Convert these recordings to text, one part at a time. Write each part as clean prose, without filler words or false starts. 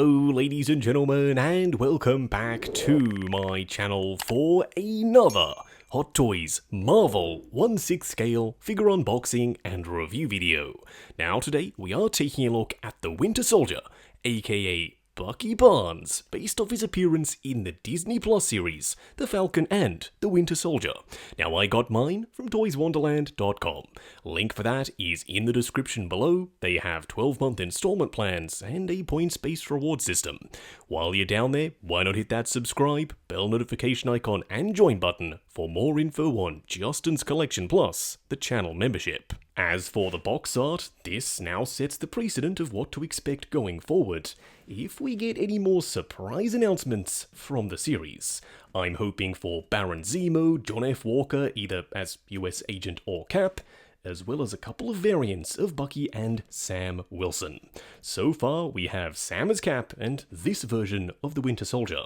Hello ladies and gentlemen, and welcome back to my channel for another Hot Toys Marvel 1/6 scale figure unboxing and review video. Now today we are taking a look at the Winter Soldier, aka Bucky Barnes, based off his appearance in the Disney Plus series, The Falcon and the Winter Soldier. Now I got mine from toyswonderland.com. Link for that is in the description below. They have 12-month installment plans and a points-based reward system. While you're down there, why not hit that subscribe, bell notification icon and join button for more info on Justin's Collection Plus, the channel membership. As for the box art, this now sets the precedent of what to expect going forward, if we get any more surprise announcements from the series. I'm hoping for Baron Zemo, John F. Walker, either as US Agent or Cap, as well as a couple of variants of Bucky and Sam Wilson. So far, we have Sam as Cap and this version of the Winter Soldier.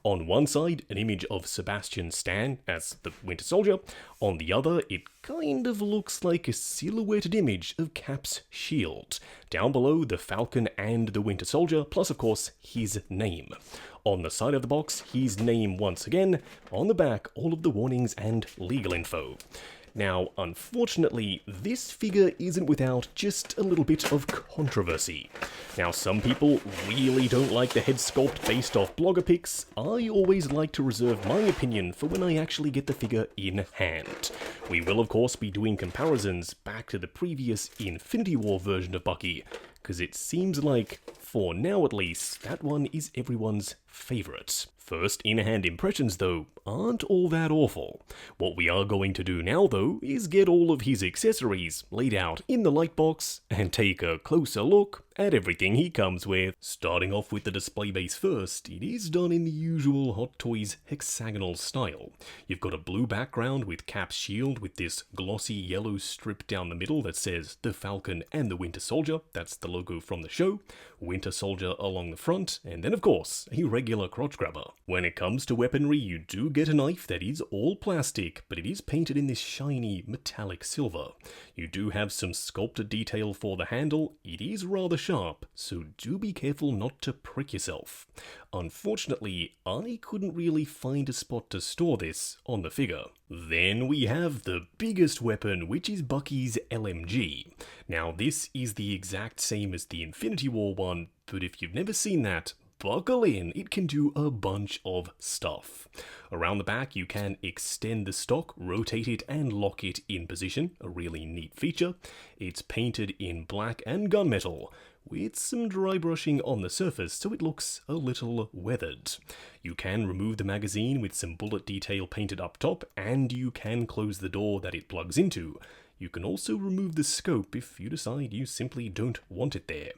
On one side, an image of Sebastian Stan as the Winter Soldier. On the other, it kind of looks like a silhouetted image of Cap's shield. Down below, the Falcon and the Winter Soldier, plus of course, his name. On the side of the box, his name once again. On the back, all of the warnings and legal info. Now, unfortunately, this figure isn't without just a little bit of controversy. Now, some people really don't like the head sculpt based off blogger pics. I always like to reserve my opinion for when I actually get the figure in hand. We will, of course, be doing comparisons back to the previous Infinity War version of Bucky, because it seems like, for now at least, that one is everyone's favourite. First in-hand impressions, though, aren't all that awful. What we are going to do now, though, is get all of his accessories laid out in the light box and take a closer look at everything he comes with. Starting off with the display base first, it is done in the usual Hot Toys hexagonal style. You've got a blue background with Cap's shield with this glossy yellow strip down the middle that says The Falcon and the Winter Soldier, that's the logo from the show, Winter Soldier along the front, and then of course, a regular crotch grabber. When it comes to weaponry, you do get a knife that is all plastic, but it is painted in this shiny metallic silver. You do have some sculpted detail for the handle. It is rather sharp, so do be careful not to prick yourself. Unfortunately, I couldn't really find a spot to store this on the figure. Then we have the biggest weapon, which is Bucky's LMG. Now this is the exact same as the Infinity War one, but if you've never seen that, buckle in, it can do a bunch of stuff. Around the back you can extend the stock, rotate it and lock it in position, a really neat feature. It's painted in black and gunmetal, with some dry brushing on the surface so it looks a little weathered. You can remove the magazine with some bullet detail painted up top, and you can close the door that it plugs into. You can also remove the scope if you decide you simply don't want it there.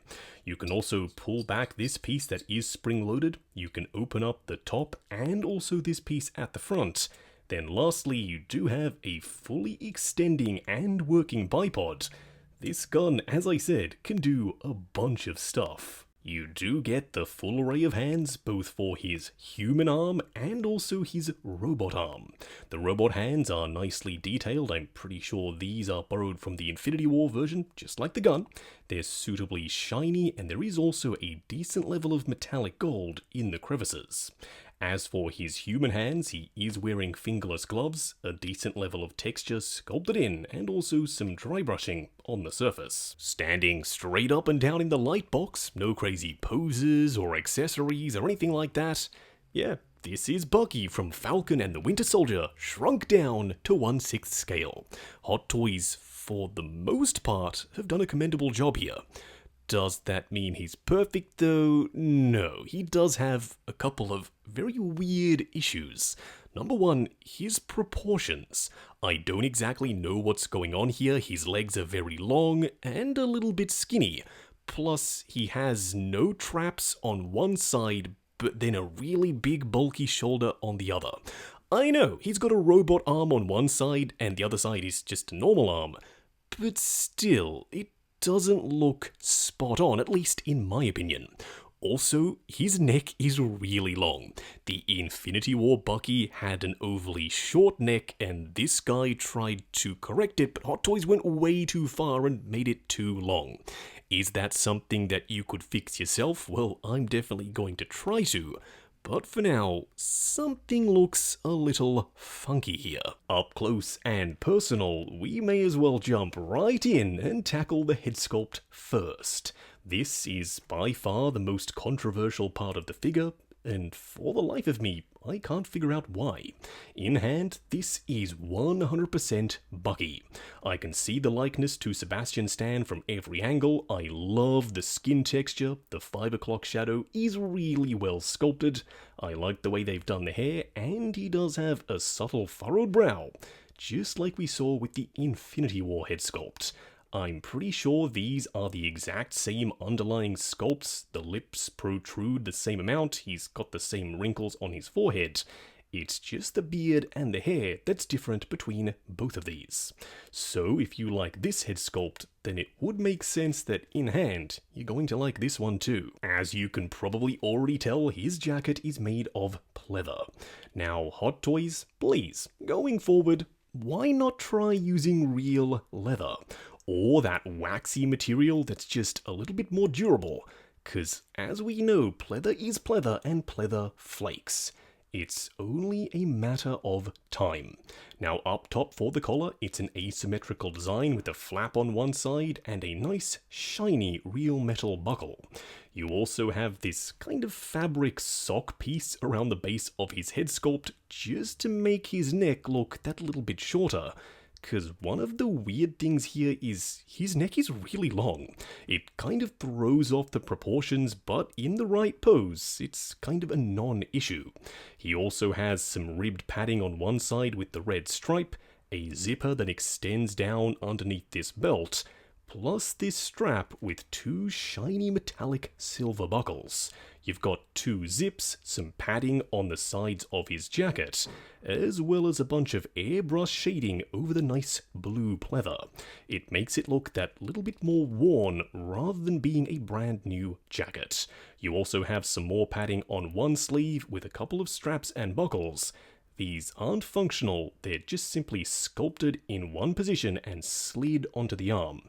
You can also pull back this piece that is spring-loaded. You can open up the top and also this piece at the front. Then lastly, you do have a fully extending and working bipod. This gun, as I said, can do a bunch of stuff. You do get the full array of hands, both for his human arm and also his robot arm. The robot hands are nicely detailed. I'm pretty sure these are borrowed from the Infinity War version, just like the gun. They're suitably shiny, and there is also a decent level of metallic gold in the crevices. As for his human hands, he is wearing fingerless gloves, a decent level of texture sculpted in, and also some dry brushing on the surface. Standing straight up and down in the light box, no crazy poses or accessories or anything like that. Yeah, this is Bucky from Falcon and the Winter Soldier, shrunk down to 1/6 scale. Hot Toys, for the most part, have done a commendable job here. Does that mean he's perfect though? No, he does have a couple of very weird issues. Number one, his proportions. I don't exactly know what's going on here. His legs are very long and a little bit skinny. Plus, he has no traps on one side, but then a really big bulky shoulder on the other. I know, he's got a robot arm on one side and the other side is just a normal arm. But still, it doesn't look spot on, at least in my opinion. Also, his neck is really long. The Infinity War Bucky had an overly short neck, and this guy tried to correct it, but Hot Toys went way too far and made it too long. Is that something that you could fix yourself? Well, I'm definitely going to try to. But for now, something looks a little funky here. Up close and personal, we may as well jump right in and tackle the head sculpt first. This is by far the most controversial part of the figure, and for the life of me, I can't figure out why. In hand, this is 100% Bucky. I can see the likeness to Sebastian Stan from every angle. I love the skin texture. The 5 o'clock shadow is really well sculpted. I like the way they've done the hair, and he does have a subtle furrowed brow, just like we saw with the Infinity War head sculpt. I'm pretty sure these are the exact same underlying sculpts. The lips protrude the same amount, he's got the same wrinkles on his forehead. It's just the beard and the hair that's different between both of these. So if you like this head sculpt, then it would make sense that in hand, you're going to like this one too. As you can probably already tell, his jacket is made of pleather. Now, Hot Toys, please, going forward, why not try using real leather? Or that waxy material that's just a little bit more durable, cause as we know, pleather is pleather and pleather flakes. It's only a matter of time. Now up top for the collar, it's an asymmetrical design with a flap on one side and a nice shiny real metal buckle. You also have this kind of fabric sock piece around the base of his head sculpt just to make his neck look that little bit shorter. Because one of the weird things here is his neck is really long. It kind of throws off the proportions, but in the right pose, it's kind of a non-issue. He also has some ribbed padding on one side with the red stripe, a zipper that extends down underneath this belt, plus this strap with 2 shiny metallic silver buckles. You've got 2 zips, some padding on the sides of his jacket, as well as a bunch of airbrush shading over the nice blue pleather. It makes it look that little bit more worn rather than being a brand new jacket. You also have some more padding on one sleeve with a couple of straps and buckles. These aren't functional, they're just simply sculpted in one position and slid onto the arm.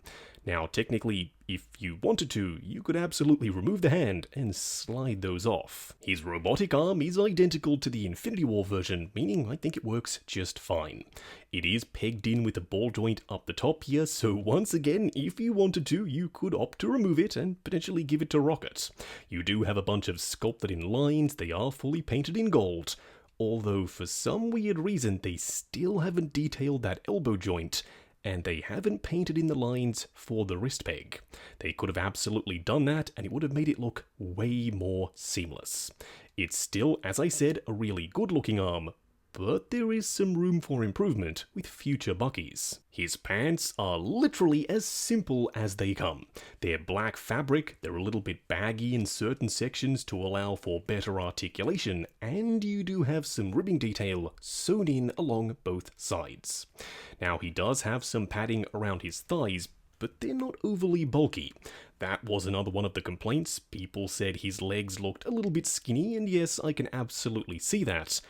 Now, technically, if you wanted to, you could absolutely remove the hand and slide those off. His robotic arm is identical to the Infinity War version, meaning I think it works just fine. It is pegged in with a ball joint up the top here, so once again, if you wanted to, you could opt to remove it and potentially give it to Rocket. You do have a bunch of sculpted in lines, they are fully painted in gold, although for some weird reason they still haven't detailed that elbow joint, and they haven't painted in the lines for the wrist peg. They could have absolutely done that, and it would have made it look way more seamless. It's still, as I said, a really good looking arm, but there is some room for improvement with future Buckys. His pants are literally as simple as they come. They're black fabric, they're a little bit baggy in certain sections to allow for better articulation, and you do have some ribbing detail sewn in along both sides. Now, he does have some padding around his thighs, but they're not overly bulky. That was another one of the complaints. People said his legs looked a little bit skinny, and yes, I can absolutely see that.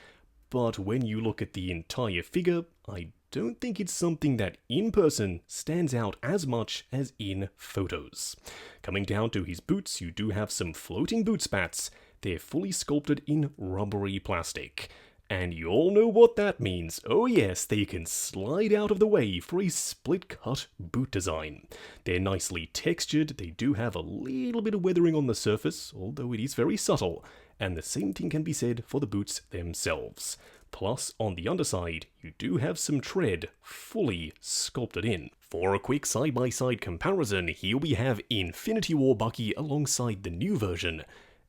But when you look at the entire figure, I don't think it's something that in person stands out as much as in photos. Coming down to his boots, you do have some floating boot spats. They're fully sculpted in rubbery plastic. And you all know what that means. Oh yes, they can slide out of the way for a split-cut boot design. They're nicely textured, they do have a little bit of weathering on the surface, although it is very subtle, and the same thing can be said for the boots themselves. Plus, on the underside, you do have some tread fully sculpted in. For a quick side-by-side comparison, here we have Infinity War Bucky alongside the new version.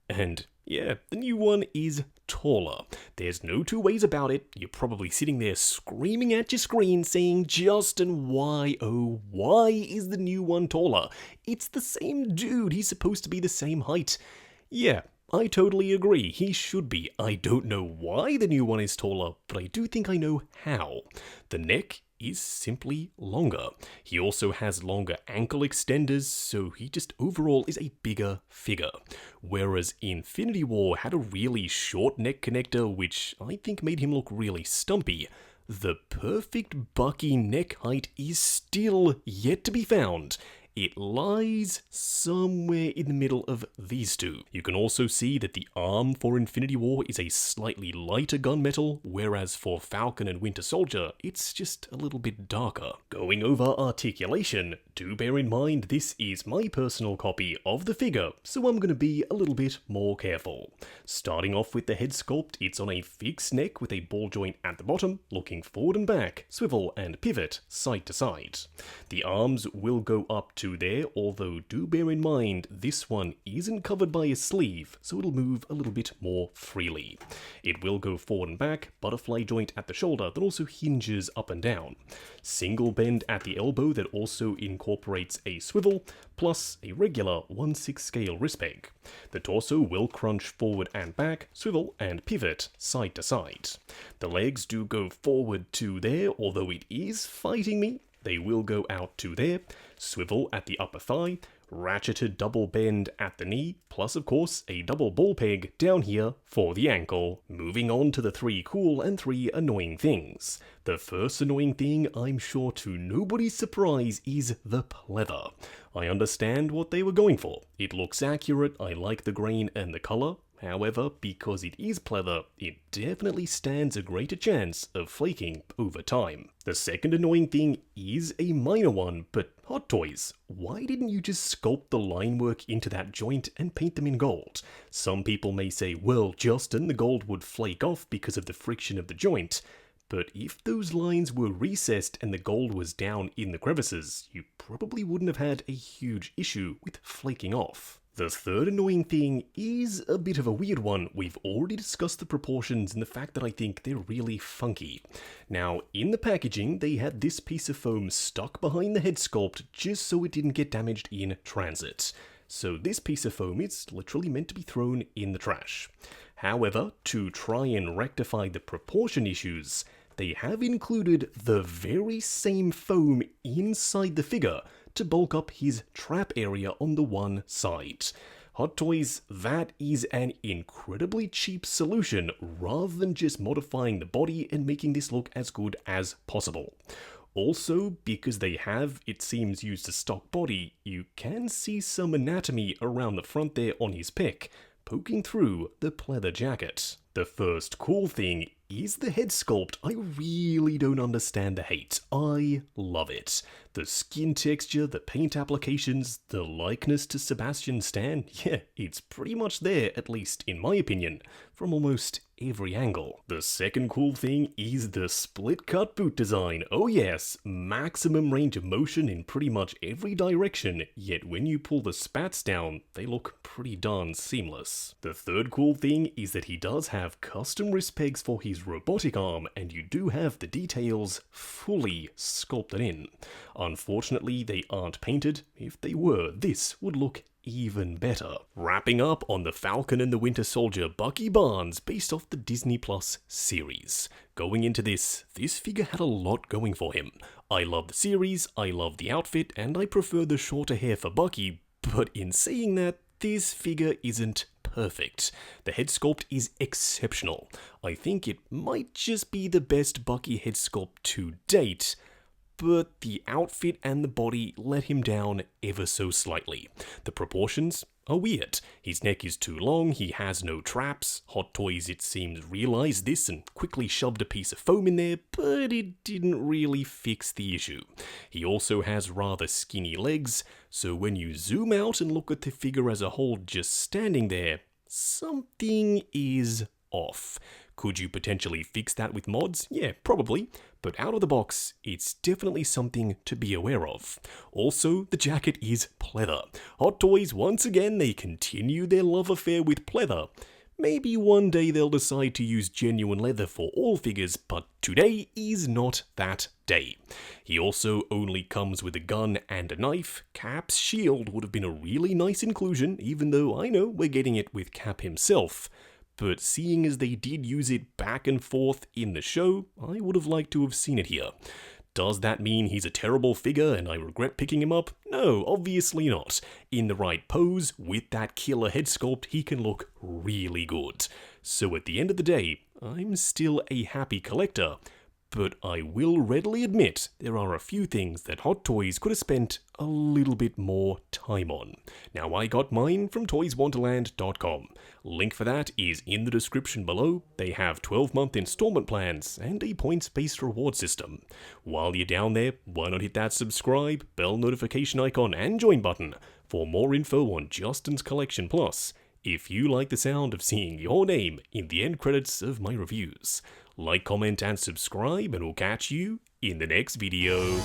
And yeah, the new one is taller. There's no two ways about it. You're probably sitting there screaming at your screen saying, Justin, why, oh, why is the new one taller? It's the same dude. He's supposed to be the same height. Yeah, I totally agree. He should be. I don't know why the new one is taller, but I do think I know how. The neck is simply longer. He also has longer ankle extenders, so he just overall is a bigger figure. Whereas Infinity War had a really short neck connector, which I think made him look really stumpy. The perfect Bucky neck height is still yet to be found. It lies somewhere in the middle of these two. You can also see that the arm for Infinity War is a slightly lighter gunmetal, whereas for Falcon and Winter Soldier, it's just a little bit darker. Going over articulation, do bear in mind this is my personal copy of the figure, so I'm going to be a little bit more careful. Starting off with the head sculpt, it's on a fixed neck with a ball joint at the bottom, looking forward and back, swivel and pivot side to side. The arms will go up to there, although do bear in mind this one isn't covered by a sleeve, so it'll move a little bit more freely. It will go forward and back, butterfly joint at the shoulder that also hinges up and down. Single bend at the elbow that also incorporates a swivel, plus a regular 1/6 scale wrist peg. The torso will crunch forward and back, swivel and pivot side to side. The legs do go forward to there, although it is fighting me. They will go out to there, swivel at the upper thigh, ratcheted double bend at the knee, plus of course a double ball peg down here for the ankle. Moving on to the 3 cool and 3 annoying things. The first annoying thing, I'm sure to nobody's surprise, is the pleather. I understand what they were going for. It looks accurate, I like the grain and the colour. However, because it is pleather, it definitely stands a greater chance of flaking over time. The second annoying thing is a minor one, but Hot Toys, why didn't you just sculpt the line work into that joint and paint them in gold? Some people may say, well, Justin, the gold would flake off because of the friction of the joint. But if those lines were recessed and the gold was down in the crevices, you probably wouldn't have had a huge issue with flaking off. The third annoying thing is a bit of a weird one. We've already discussed the proportions and the fact that I think they're really funky. Now, in the packaging, they had this piece of foam stuck behind the head sculpt just so it didn't get damaged in transit. So this piece of foam is literally meant to be thrown in the trash. However, to try and rectify the proportion issues, they have included the very same foam inside the figure to bulk up his trap area on the one side. Hot Toys, that is an incredibly cheap solution rather than just modifying the body and making this look as good as possible. Also, because they have, it seems, used a stock body, you can see some anatomy around the front there on his pec, poking through the pleather jacket. The first cool thing is the head sculpt. I really don't understand the hate. I love it. The skin texture, the paint applications, the likeness to Sebastian Stan, yeah, it's pretty much there, at least in my opinion, from almost every angle. The second cool thing is the split cut boot design. Oh yes, maximum range of motion in pretty much every direction, yet when you pull the spats down, they look pretty darn seamless. The third cool thing is that he does have custom wrist pegs for his robotic arm, and you do have the details fully sculpted in. Unfortunately, they aren't painted. If they were, this would look even better. Wrapping up on the Falcon and the Winter Soldier, Bucky Barnes, based off the Disney Plus series. Going into this figure had a lot going for him. I love the series, I love the outfit, and I prefer the shorter hair for Bucky, but in saying that, this figure isn't perfect. The head sculpt is exceptional. I think it might just be the best Bucky head sculpt to date, but the outfit and the body let him down ever so slightly. The proportions are weird. His neck is too long, he has no traps. Hot Toys, it seems, realized this and quickly shoved a piece of foam in there, but it didn't really fix the issue. He also has rather skinny legs, so when you zoom out and look at the figure as a whole just standing there, something is off. Could you potentially fix that with mods? Yeah, probably, but out of the box, it's definitely something to be aware of. Also, the jacket is pleather. Hot Toys, once again, they continue their love affair with pleather. Maybe one day they'll decide to use genuine leather for all figures, but today is not that day. He also only comes with a gun and a knife. Cap's shield would have been a really nice inclusion, even though I know we're getting it with Cap himself. But seeing as they did use it back and forth in the show, I would have liked to have seen it here. Does that mean he's a terrible figure and I regret picking him up? No, obviously not. In the right pose, with that killer head sculpt, he can look really good. So at the end of the day, I'm still a happy collector, but I will readily admit there are a few things that Hot Toys could have spent a little bit more time on. Now, I got mine from toyswonderland.com. Link for that is in the description below. They have 12-month installment plans and a points-based reward system. While you're down there, why not hit that subscribe, bell notification icon and join button for more info on Justin's collection. Plus, if you like the sound of seeing your name in the end credits of my reviews, like, comment, and subscribe, and we'll catch you in the next video.